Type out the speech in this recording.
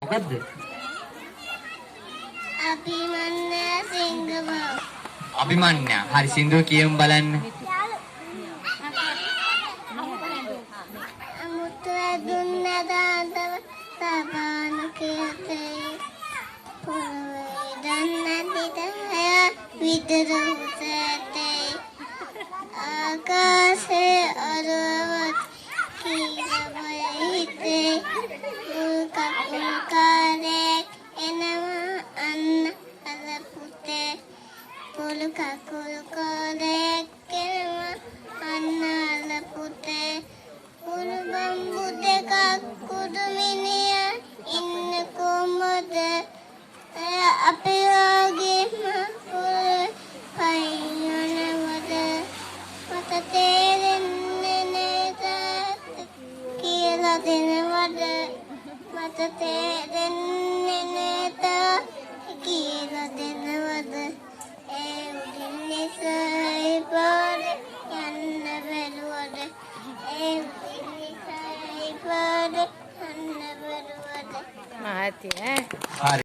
මොකද්ද? අභිමන්‍ය සිංහව. අභිමන්‍ය. හරි සින්දුව කියමු බලන්න. අමුතු දුන්න දාන්තව සබාන කේතේ පොළවේ දන්න දිදය විතර උසතේ ආකාශේ අරවත් කීරවය හිතේ කකුල් කාරේ එනවා අන්න අද පුතේ පොළු කකුල් කාරේ එනවා අන්න අද පුතේ පොළු බම්බු දෙකක් කුඩු මිනිහා ඉන්න කොමද අපේ වගේම පොළොවේ පයින් යනවද මට තේරෙන්නේ නෑ කියලා දෙනවද මට තේරෙන්නේ නෑ කියලා දෙනවද ඒ උඩින් නිසයි පාර යන්න බැලුවද ඒ උඩින් නිසයි පාර යන්න බැලුවද මහත්ය හරි